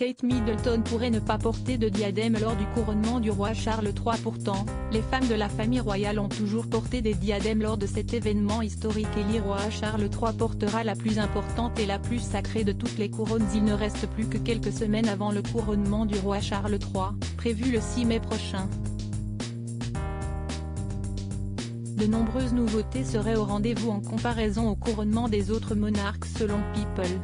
Kate Middleton pourrait ne pas porter de diadème lors du couronnement du roi Charles III. Pourtant, les femmes de la famille royale ont toujours porté des diadèmes lors de cet événement historique et le roi Charles III portera la plus importante et la plus sacrée de toutes les couronnes. Il ne reste plus que quelques semaines avant le couronnement du roi Charles III, prévu le 6 mai prochain. De nombreuses nouveautés seraient au rendez-vous en comparaison au couronnement des autres monarques selon People.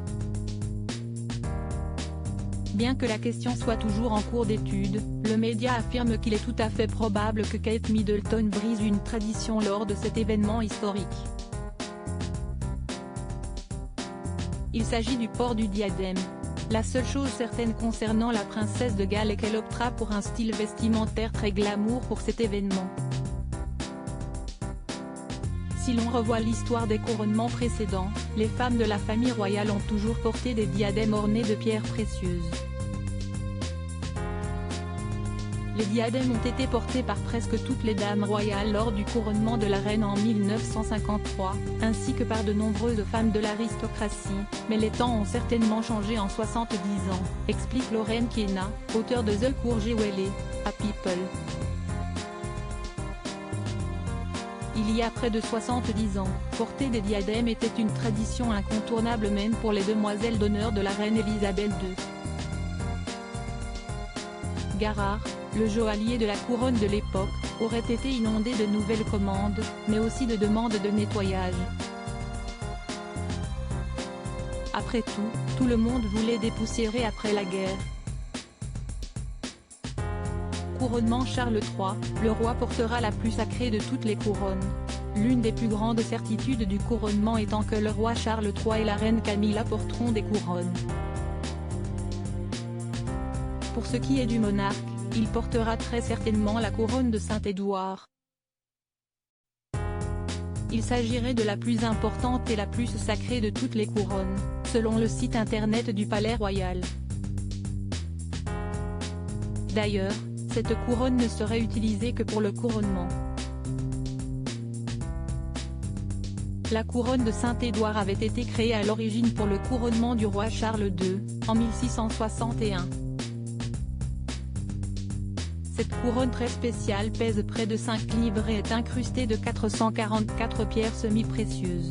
Bien que la question soit toujours en cours d'étude, le média affirme qu'il est tout à fait probable que Kate Middleton brise une tradition lors de cet événement historique. Il s'agit du port du diadème. La seule chose certaine concernant la princesse de Galles est qu'elle optera pour un style vestimentaire très glamour pour cet événement. Si l'on revoit l'histoire des couronnements précédents, les femmes de la famille royale ont toujours porté des diadèmes ornés de pierres précieuses. Les diadèmes ont été portés par presque toutes les dames royales lors du couronnement de la reine en 1953, ainsi que par de nombreuses femmes de l'aristocratie, mais les temps ont certainement changé en 70 ans, explique Lorraine Kiena, auteure de The Cour Jewelry, à People. Il y a près de 70 ans, porter des diadèmes était une tradition incontournable même pour les demoiselles d'honneur de la reine Elisabeth II. Garrard, le joaillier de la couronne de l'époque, aurait été inondé de nouvelles commandes, mais aussi de demandes de nettoyage. Après tout le monde voulait dépoussiérer après la guerre. Couronnement Charles III, le roi portera la plus sacrée de toutes les couronnes. L'une des plus grandes certitudes du couronnement étant que le roi Charles III et la reine Camilla porteront des couronnes. Pour ce qui est du monarque, il portera très certainement la couronne de Saint-Édouard. Il s'agirait de la plus importante et la plus sacrée de toutes les couronnes, selon le site internet du Palais Royal. D'ailleurs, cette couronne ne serait utilisée que pour le couronnement. La couronne de Saint-Édouard avait été créée à l'origine pour le couronnement du roi Charles II, en 1661. Cette couronne très spéciale pèse près de 5 livres et est incrustée de 444 pierres semi-précieuses.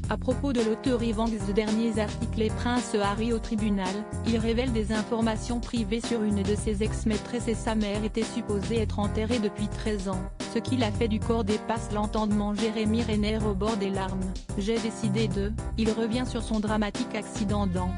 À propos de l'auteur Evans de derniers articles et Prince Harry au tribunal, il révèle des informations privées sur une de ses ex-maîtresses et sa mère était supposée être enterrée depuis 13 ans, ce qui l'a fait du corps dépasse l'entendement. Jérémy Renner au bord des larmes, j'ai décidé de, il revient sur son dramatique accident dans